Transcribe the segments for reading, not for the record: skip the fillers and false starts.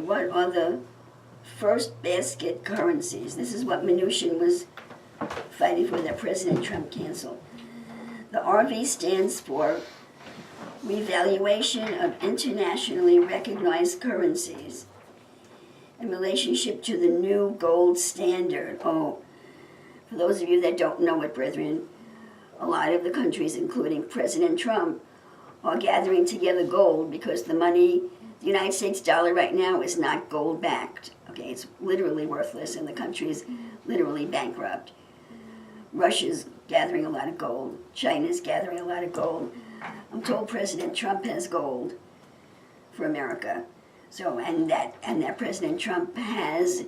what are the first basket currencies? This is what Mnuchin was fighting for, that President Trump canceled. The RV stands for Revaluation of Internationally Recognized Currencies in relationship to the new gold standard. Oh, for those of you that don't know it, brethren, a lot of the countries, including President Trump, are gathering together gold because the money, the United States dollar right now is not gold backed. Okay, it's literally worthless and the country is literally bankrupt. Russia's gathering a lot of gold. China's gathering a lot of gold. I'm told President Trump has gold for America. So, and that President Trump has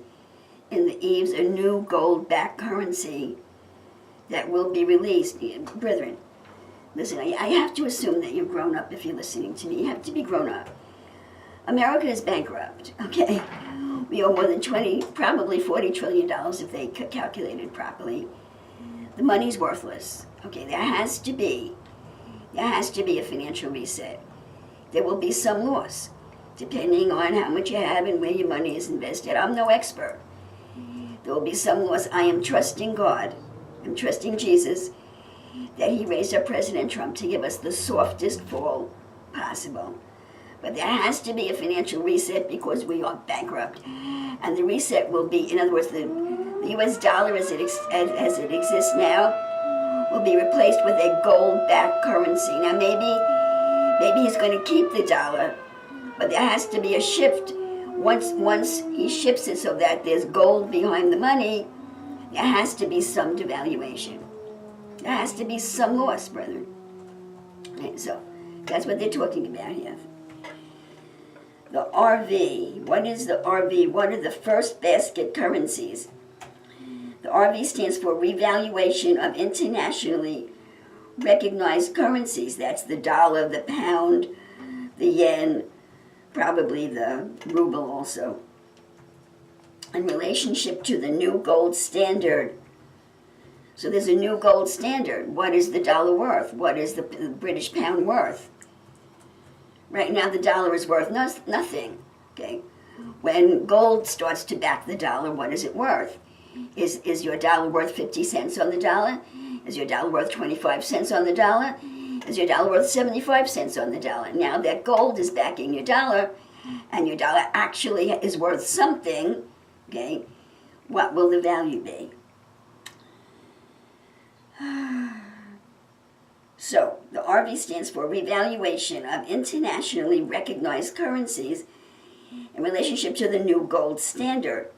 in the eaves a new gold-backed currency that will be released. Brethren, listen, I have to assume that you've grown up if you're listening to me. You have to be grown up. America is bankrupt, okay? We owe more than probably $40 trillion if they calculated properly. The money's worthless, okay? There has to be a financial reset. There will be some loss, depending on how much you have and where your money is invested. I'm no expert. There will be some loss. I am trusting God. I'm trusting Jesus that he raised up President Trump to give us the softest fall possible. But there has to be a financial reset because we are bankrupt. And the reset will be, in other words, the U.S. dollar as it exists now will be replaced with a gold-backed currency. Now maybe he's going to keep the dollar, but there has to be a shift. Once he shifts it so that there's gold behind the money, there has to be some devaluation. There has to be some loss, brethren. And so that's what they're talking about here. The RV. What is the RV? What are the first basket currencies? The RV stands for Revaluation of Internationally Recognized Currencies. That's the dollar, the pound, the yen, probably the ruble also. In relationship to the new gold standard. So there's a new gold standard. What is the dollar worth? What is the British pound worth? Right now the dollar is worth nothing. Okay? When gold starts to back the dollar, what is it worth? Is your dollar worth 50 cents on the dollar? Is your dollar worth 25 cents on the dollar? Is your dollar worth 75 cents on the dollar? Now that gold is backing your dollar, and your dollar actually is worth something, okay, what will the value be? So, the RV stands for Revaluation of Internationally Recognized Currencies in relationship to the new gold standard,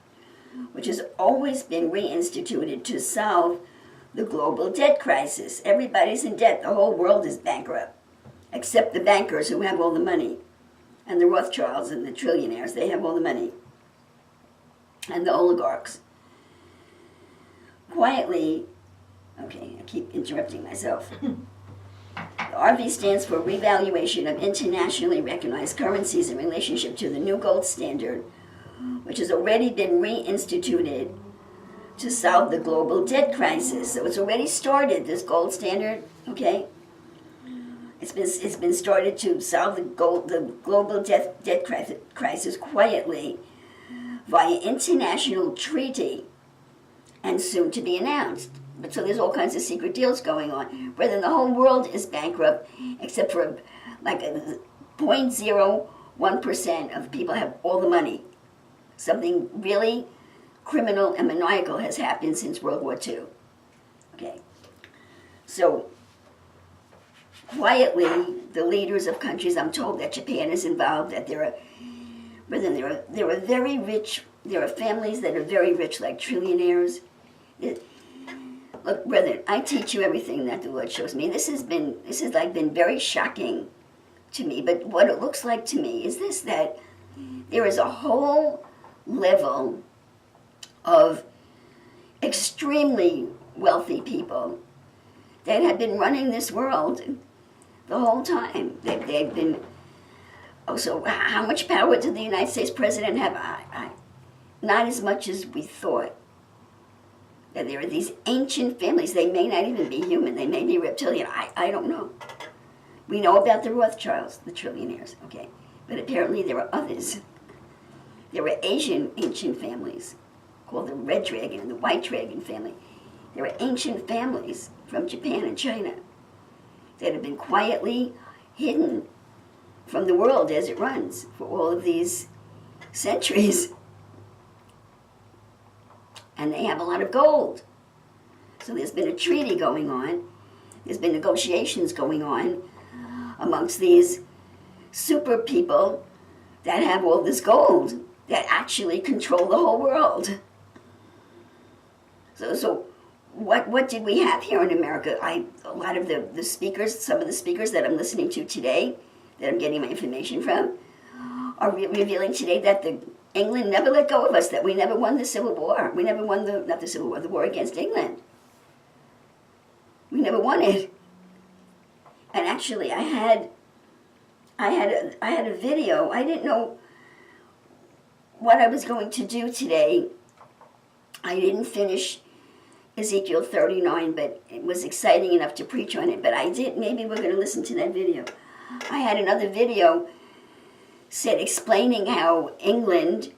which has always been reinstituted to solve the global debt crisis. Everybody's in debt. The whole world is bankrupt, except the bankers who have all the money, and the Rothschilds and the trillionaires. They have all the money, and the oligarchs. Quietly, okay, I keep interrupting myself. The RV stands for Revaluation of Internationally Recognized Currencies in relationship to the new gold standard, which has already been reinstituted to solve the global debt crisis. So it's already started, this gold standard, okay? It's been started to solve the global debt crisis quietly via international treaty and soon to be announced. But so there's all kinds of secret deals going on. Brethren, the whole world is bankrupt except for like 0.01% of people have all the money. Something really criminal and maniacal has happened since World War II. Okay, so quietly, the leaders of countries, I'm told that Japan is involved, that there are very rich, there are families that are very rich, like trillionaires. Look, brethren, I teach you everything that the Lord shows me. This has been very shocking to me, but what it looks like to me is this, that there is a whole level of extremely wealthy people that have been running this world the whole time. They've been, so how much power did the United States president have? Not as much as we thought. That there are these ancient families. They may not even be human. They may be reptilian. I don't know. We know about the Rothschilds, the trillionaires, okay? But apparently there are others. There were Asian ancient families called the Red Dragon and the White Dragon family. There were ancient families from Japan and China that have been quietly hidden from the world as it runs for all of these centuries. And they have a lot of gold. So there's been a treaty going on. There's been negotiations going on amongst these super people that have all this gold that actually control the whole world. So what did we have here in America? A lot of the speakers, some of the speakers that I'm listening to today, that I'm getting my information from, are revealing today that England never let go of us, that we never won the Civil War. We never won the war against England. We never won it. And actually, I had a video. I didn't know what I was going to do today. I didn't finish Ezekiel 39, but it was exciting enough to preach on it. But I did. Maybe we're going to listen to that video. I had another video said explaining how England,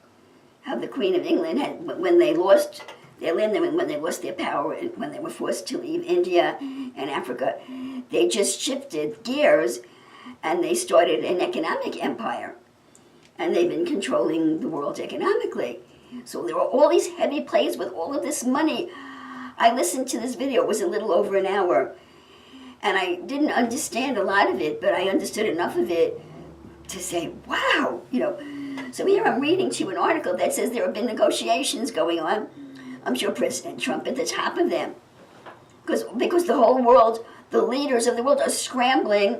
how the Queen of England had, when they lost their land, when they lost their power, and when they were forced to leave India and Africa, they just shifted gears and they started an economic empire. And they've been controlling the world economically. So there were all these heavy plays with all of this money. I listened to this video. It was a little over an hour. And I didn't understand a lot of it, but I understood enough of it to say, wow, So here I'm reading to you an article that says there have been negotiations going on. I'm sure President Trump at the top of them. Because the whole world, the leaders of the world are scrambling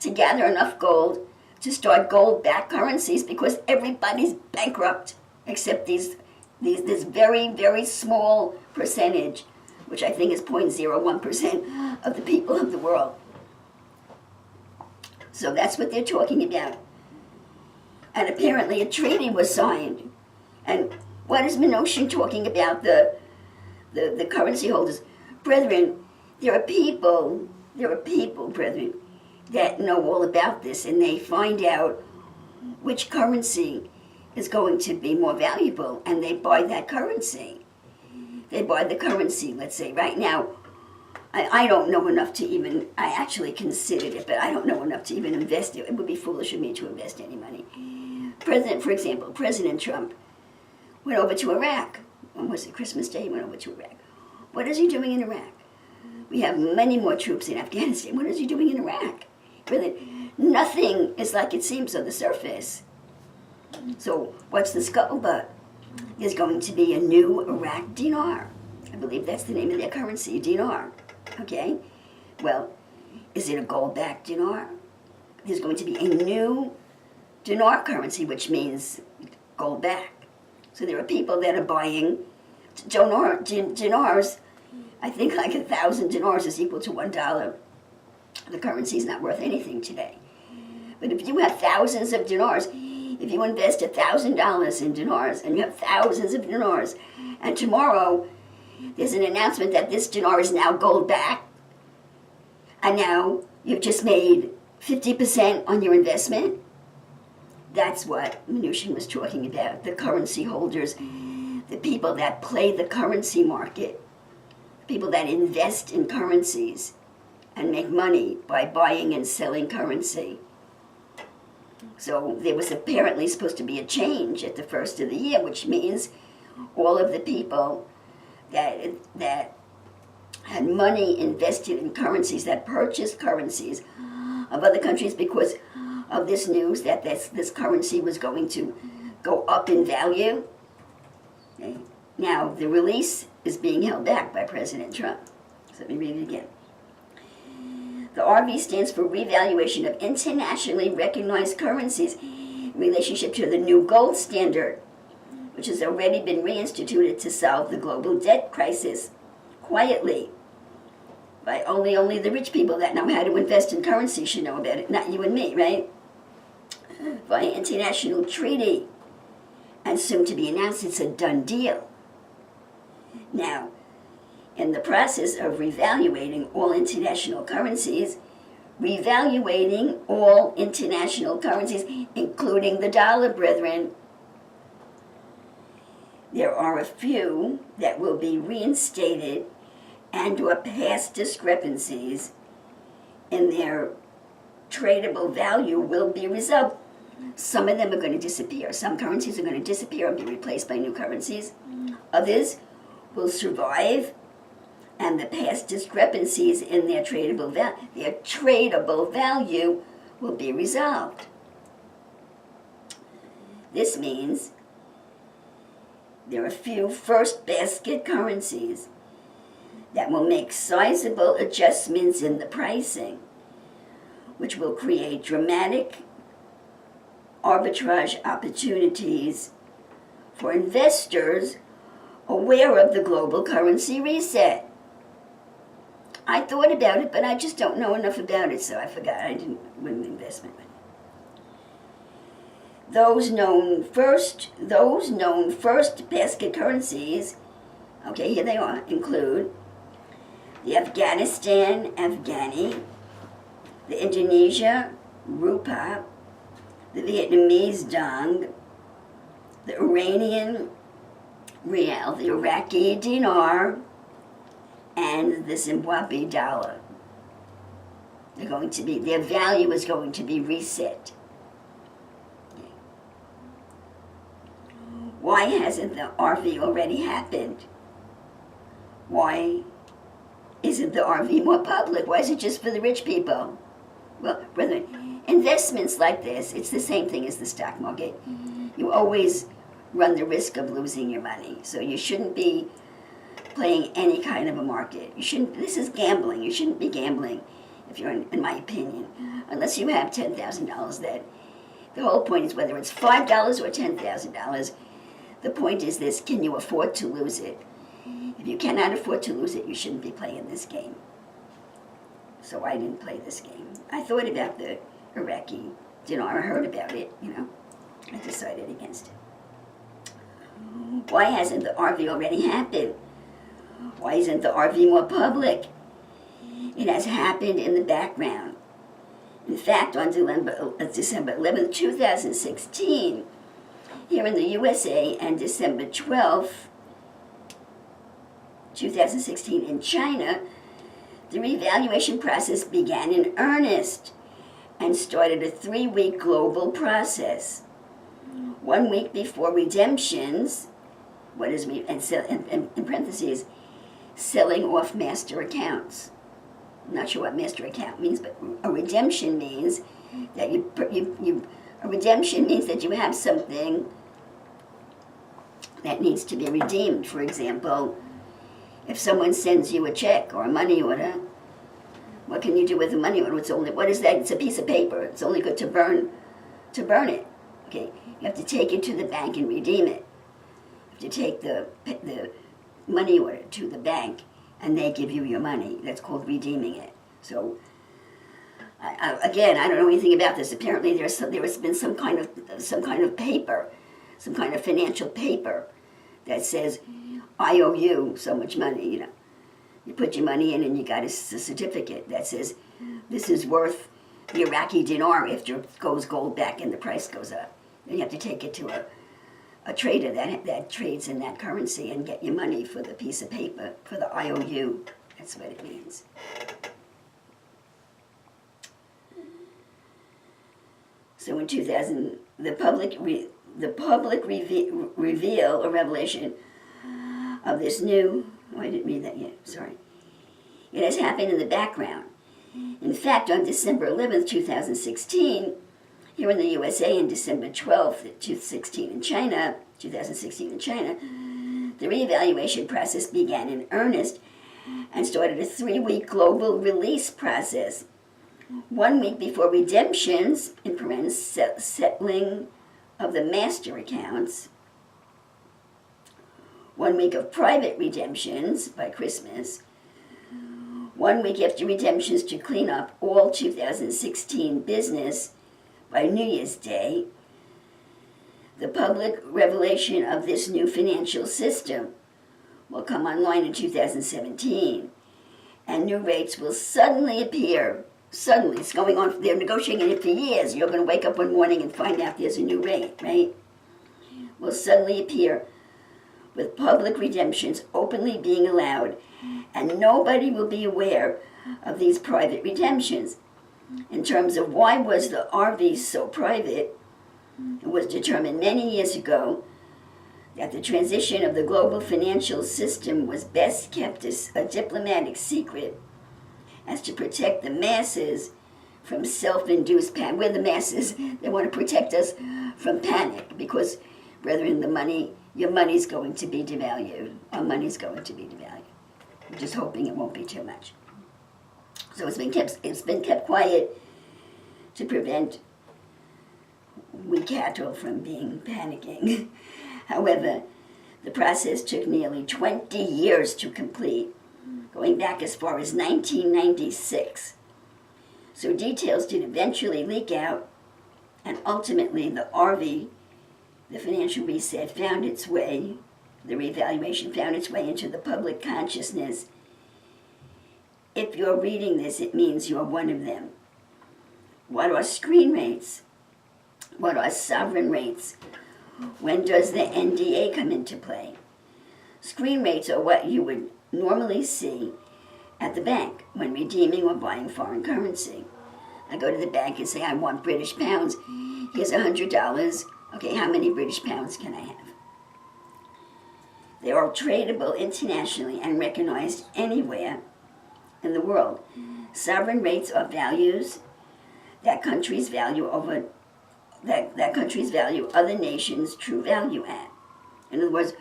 to gather enough gold to start gold-backed currencies because everybody's bankrupt except this very, very small percentage, which I think is 0.01% of the people of the world. So that's what they're talking about. And apparently a treaty was signed. And what is Mnuchin talking about, the currency holders? Brethren, there are people, brethren, that know all about this, and they find out which currency is going to be more valuable, and they buy that currency. They buy the currency, let's say, right now. I don't know enough to even, I actually considered it, but I don't know enough to even invest it. It would be foolish of me to invest any money. For example, President Trump went over to Iraq. When was it? Christmas Day, he went over to Iraq. What is he doing in Iraq? We have many more troops in Afghanistan. What is he doing in Iraq? Really, nothing is like it seems on the surface. So what's the scuttlebutt? There's going to be a new Iraq dinar. I believe that's the name of their currency, dinar. Okay? Well, is it a gold-backed dinar? There's going to be a new dinar currency, which means gold-backed. So there are people that are buying dinars. I think like 1,000 dinars is equal to $1. The currency is not worth anything today. But if you have thousands of dinars, if you invest $1,000 in dinars and you have thousands of dinars, and tomorrow there's an announcement that this dinar is now gold backed, and now you've just made 50% on your investment, that's what Mnuchin was talking about. The currency holders, the people that play the currency market, people that invest in currencies and make money by buying and selling currency. So there was apparently supposed to be a change at the first of the year, which means all of the people that had money invested in currencies, that purchased currencies of other countries because of this news that this currency was going to go up in value. Okay. Now, the release is being held back by President Trump. So let me read it again. The RV stands for Revaluation of Internationally Recognized Currencies in relationship to the new gold standard, which has already been reinstituted to solve the global debt crisis quietly. By only the rich people that know how to invest in currency should know about it, not you and me, right? By international treaty, and soon to be announced, it's a done deal. Now, in the process of revaluating all international currencies, including the dollar, brethren, There are a few that will be reinstated and or past discrepancies in their tradable value will be resolved. Some of them are going to disappear. Some currencies are going to disappear and be replaced by new currencies. Others will survive, and the past discrepancies in their tradable value will be resolved. This means there are a few first basket currencies that will make sizable adjustments in the pricing, which will create dramatic arbitrage opportunities for investors aware of the global currency reset. I thought about it, but I just don't know enough about it, so I forgot. I didn't win the investment. Those known first basket currencies, okay, here they are, include the Afghanistan Afghani, the Indonesia Rupiah, the Vietnamese Dong, the Iranian Rial, the Iraqi Dinar, and the Zimbabwe dollar. Their value is going to be reset. Why hasn't the RV already happened? Why isn't the RV more public? Why is it just for the rich people? Well, brethren, investments like this, it's the same thing as the stock market. You always run the risk of losing your money. So you shouldn't be playing any kind of a market. This is gambling. You shouldn't be gambling, if you're, in my opinion, unless you have $10,000. That the whole point is whether it's $5 or $10,000. The point is this: can you afford to lose it? If you cannot afford to lose it, you shouldn't be playing this game. So I didn't play this game. I thought about the Iraqi dinar. I heard about it, I decided against it. Why hasn't the RV already happened? Why isn't the RV more public? It has happened in the background. In fact, on December 11th, 2016, here in the USA, and December 12th, 2016 in China, the revaluation process began in earnest and started a 3-week global process. 1 week before redemptions, in parentheses, selling off master accounts. I'm not sure what master account means, but a redemption means that you have something that needs to be redeemed. For example, if someone sends you a check or a money order, what can you do with a money order? What is that? It's a piece of paper. It's only good to burn it. Okay, you have to take it to the bank and redeem it. You have to take the money order to the bank, and they give you your money. That's called redeeming it. So, I don't know anything about this. Apparently, there has been some kind of paper, some kind of financial paper that says, I owe you so much money. You put your money in, and you got a certificate that says this is worth the Iraqi dinar after it goes gold back and the price goes up. Then you have to take it to a trader that trades in that currency and get your money for the piece of paper, for the IOU. That's what it means. So in 2000, the public reveal or revelation of this new, I didn't read that yet, sorry. It has happened in the background. In fact, on December 11th, 2016, here in the USA, and December 12th, 2016 in China, the reevaluation process began in earnest and started a 3-week global release process. 1 week before redemptions, in parentheses, settling of the master accounts, 1 week of private redemptions by Christmas, 1 week after redemptions to clean up all 2016 business by New Year's Day, the public revelation of this new financial system will come online in 2017, and new rates will suddenly appear. Suddenly, it's going on, they're negotiating it for years. You're going to wake up one morning and find out there's a new rate, right? Will suddenly appear with public redemptions openly being allowed, and nobody will be aware of these private redemptions. In terms of why was the RV so private, it was determined many years ago that the transition of the global financial system was best kept as a diplomatic secret as to protect the masses from self-induced panic. We're the masses. They want to protect us from panic because, brethren, your money's going to be devalued. Our money's going to be devalued. I'm just hoping it won't be too much. So it's been kept quiet to prevent we cattle from being panicking. However, the process took nearly 20 years to complete, going back as far as 1996. So details did eventually leak out, and ultimately the RV, the financial reset, found its way, the revaluation found its way into the public consciousness. If you're reading this, it means you're one of them. What are screen rates? What are sovereign rates? When does the NDA come into play? Screen rates are what you would normally see at the bank when redeeming or buying foreign currency. I go to the bank and say, I want British pounds. Here's $100. Okay, how many British pounds can I have? They are tradable internationally and recognized anywhere in the world. Sovereign rates are values that countries value over that countries value other nations' true value at. In other words,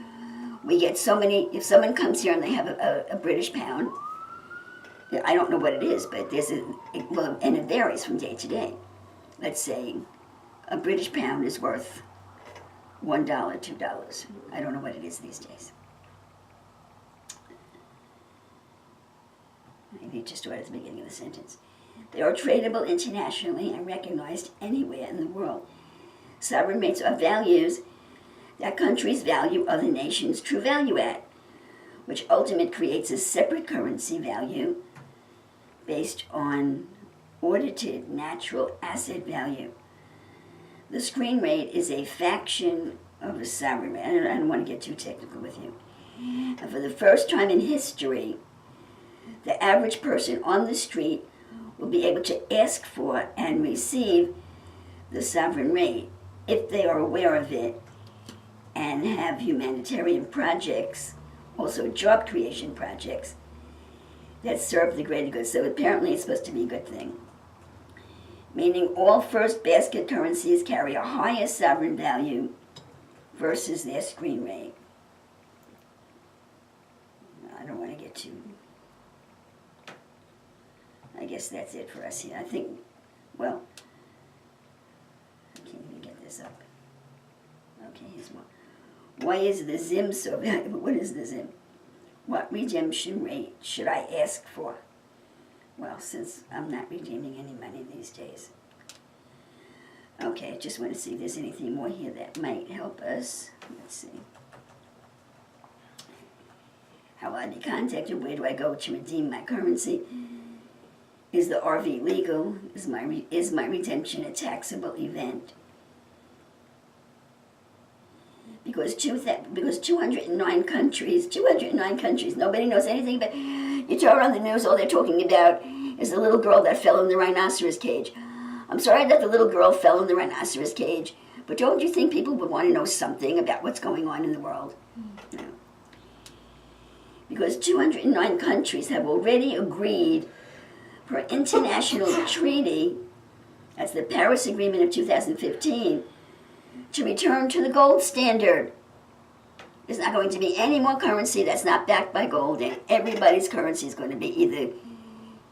we get so many, if someone comes here and they have a British pound, I don't know what it is, but and it varies from day to day. Let's say a British pound is worth $1, $2. I don't know what it is these days. Maybe just right at the beginning of the sentence. They are tradable internationally and recognized anywhere in the world. Sovereign rates are values that countries value other nations' true value at, which ultimately creates a separate currency value based on audited natural asset value. The screen rate is a fraction of a sovereign rate. I don't want to get too technical with you. And for the first time in history, the average person on the street will be able to ask for and receive the sovereign rate if they are aware of it and have humanitarian projects, also job creation projects, that serve the greater good. So apparently it's supposed to be a good thing. Meaning all first basket currencies carry a higher sovereign value versus their screen rate. I don't want to get too... I guess that's it for us here. I think, well, I can't even get this up. Okay, here's one. Why is the ZIM so valuable? What is the ZIM? What redemption rate should I ask for? Well, since I'm not redeeming any money these days. Okay, I just want to see if there's anything more here that might help us. Let's see. How will I be contacted? Where do I go to redeem my currency? Is the RV legal? Is my redemption a taxable event? Because 209 countries, nobody knows anything about. You turn on the news, all they're talking about is the little girl that fell in the rhinoceros cage. I'm sorry that the little girl fell in the rhinoceros cage, but don't you think people would want to know something about what's going on in the world? No. Because 209 countries have already agreed for an international treaty, that's the Paris Agreement of 2015, to return to the gold standard. There's not going to be any more currency that's not backed by gold, and everybody's currency is going to be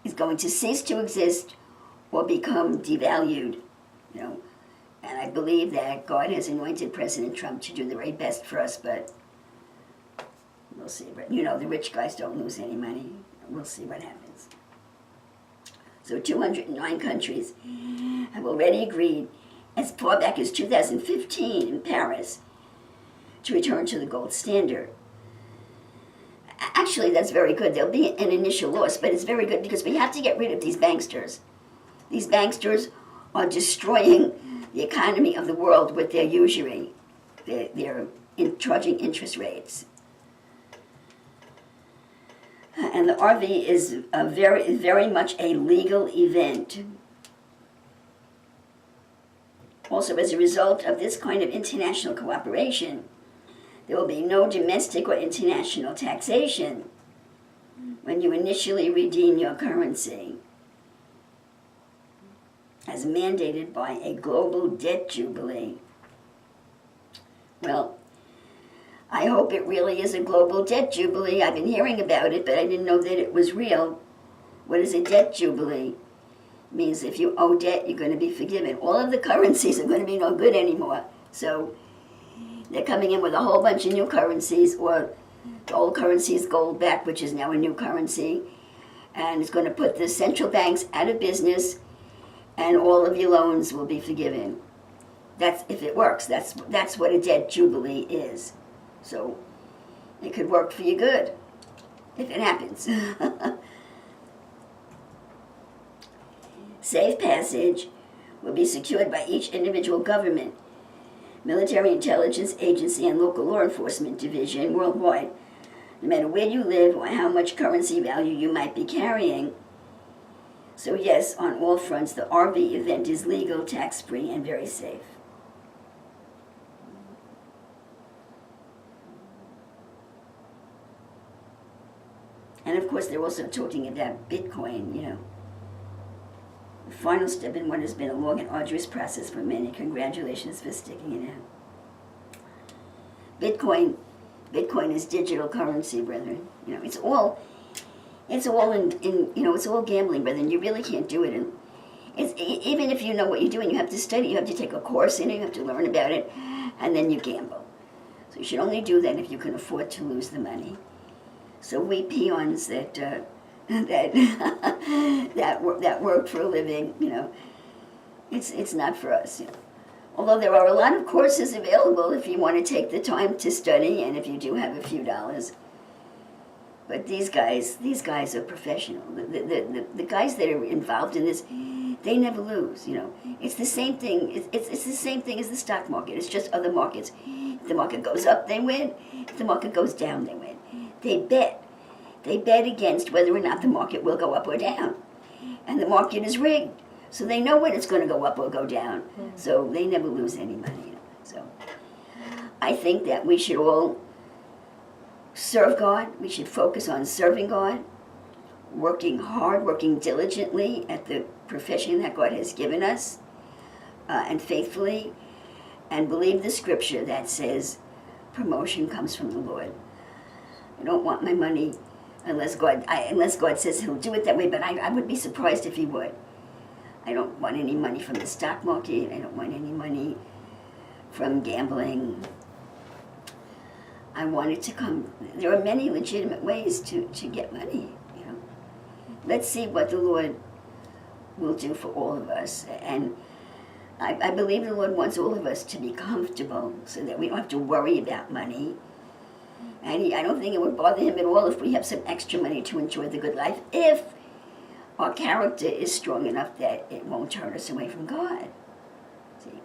is going to cease to exist or become devalued. And I believe that God has anointed President Trump to do the very best for us, but we'll see. The rich guys don't lose any money. We'll see what happens. So 209 countries have already agreed, as far back as 2015 in Paris, to return to the gold standard. Actually, that's very good. There'll be an initial loss, but it's very good because we have to get rid of these banksters. These banksters are destroying the economy of the world with their usury. They're charging interest rates And the RV is a very much a legal event. Also, as a result of this kind of international cooperation, there will be no domestic or international taxation when you initially redeem your currency, as mandated by a global debt jubilee. Well, I hope it really is a global debt jubilee. I've been hearing about it, but I didn't know that it was real. What is a debt jubilee? It means if you owe debt, you're going to be forgiven. All of the currencies are going to be no good anymore. So they're coming in with a whole bunch of new currencies, or the old currency is gold back, which is now a new currency. And it's going to put the central banks out of business, and all of your loans will be forgiven. That's if it works. That's what a debt jubilee is. So it could work for your good if it happens. Safe passage will be secured by each individual government, military intelligence agency, and local law enforcement division worldwide, no matter where you live or how much currency value you might be carrying. So yes, on all fronts, the RV event is legal, tax-free, and very safe. And of course, they're also talking about Bitcoin, The final step in what has been a long and arduous process for many. Congratulations for sticking it out. Bitcoin is digital currency, brethren. It's all it's all gambling, brethren. You really can't do it. Even if you know what you're doing, you have to study. You have to take a course in it. You have to learn about it, and then you gamble. So you should only do that if you can afford to lose the money. So we peons that work for a living, it's not for us. Although there are a lot of courses available if you want to take the time to study, and if you do have a few dollars. But these guys are professional. The guys that are involved in this, they never lose. It's the same thing. It's the same thing as the stock market. It's just other markets. If the market goes up, they win. If the market goes down, they win. They bet. They bet against whether or not the market will go up or down. And the market is rigged. So they know when it's going to go up or go down. So they never lose any money. So I think that we should all serve God. We should focus on serving God, working hard, working diligently at the profession that God has given us, and faithfully, and believe the scripture that says promotion comes from the Lord. I don't want my money unless God says he'll do it that way, but I would be surprised if he would. I don't want any money from the stock market. I don't want any money from gambling. I want it to come. There are many legitimate ways to get money. Let's see what the Lord will do for all of us. And I believe the Lord wants all of us to be comfortable so that we don't have to worry about money. And I don't think it would bother him at all if we have some extra money to enjoy the good life, if our character is strong enough that it won't turn us away from God. See,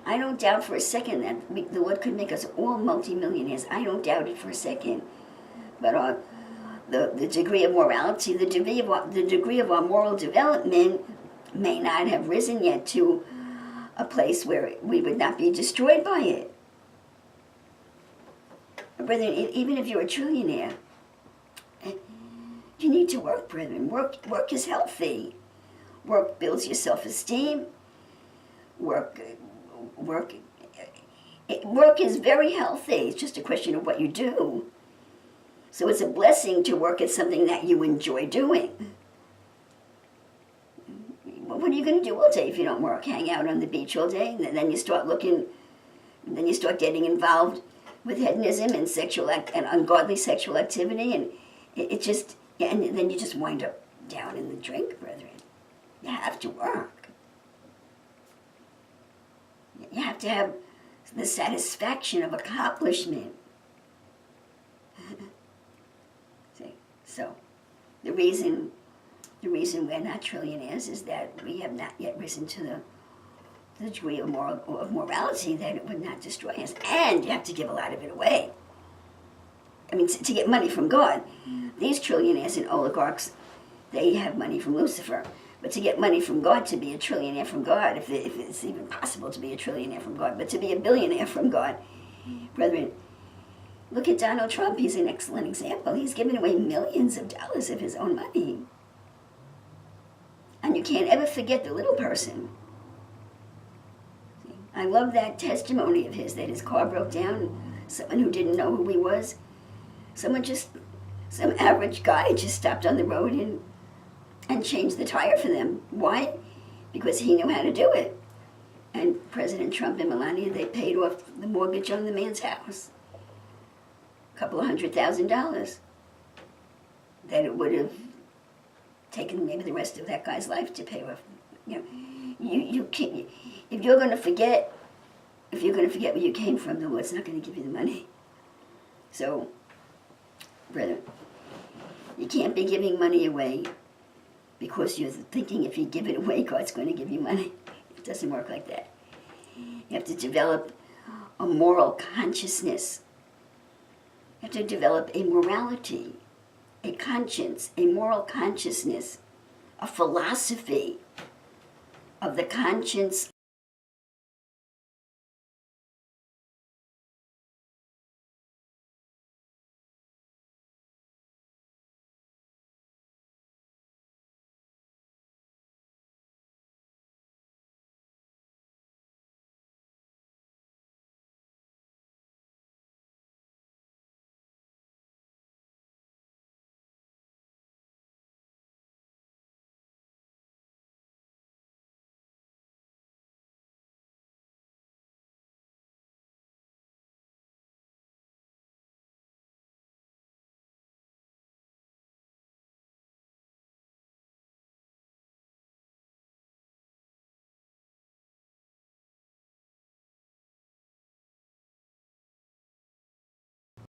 I don't doubt for a second that the Lord could make us all multimillionaires. I don't doubt it for a second. But the degree of morality, the degree of our moral development may not have risen yet to a place where we would not be destroyed by it. Brethren, even if you're a trillionaire, you need to work, brethren. Work is healthy. Work builds your self-esteem. Work is very healthy. It's just a question of what you do. So it's a blessing to work at something that you enjoy doing. What are you going to do all day if you don't work? Hang out on the beach all day? And then you start getting involved with hedonism and ungodly sexual activity, and and then you just wind up down in the drink, brethren. You have to work. You have to have the satisfaction of accomplishment. See, so the reason we're not trillionaires is that we have not yet risen to the degree of morality that it would not destroy us. And you have to give a lot of it away. to get money from God. These trillionaires and oligarchs, they have money from Lucifer. But to get money from God, to be a trillionaire from God, if it's even possible to be a trillionaire from God, but to be a billionaire from God, brethren, look at Donald Trump. He's an excellent example. He's given away millions of dollars of his own money. And you can't ever forget the little person. I love that testimony of his, that his car broke down. Someone who didn't know who he was. Some average guy just stopped on the road and changed the tire for them. Why? Because he knew how to do it. And President Trump and Melania, they paid off the mortgage on the man's house. A couple of $100,000. That it would have taken maybe the rest of that guy's life to pay off. You can't, if you're going to forget where you came from, the Lord's not going to give you the money. So, brother, you can't be giving money away because you're thinking if you give it away, God's going to give you money. It doesn't work like that. You have to develop a moral consciousness. You have to develop a morality, a conscience, a moral consciousness, a philosophy of the conscience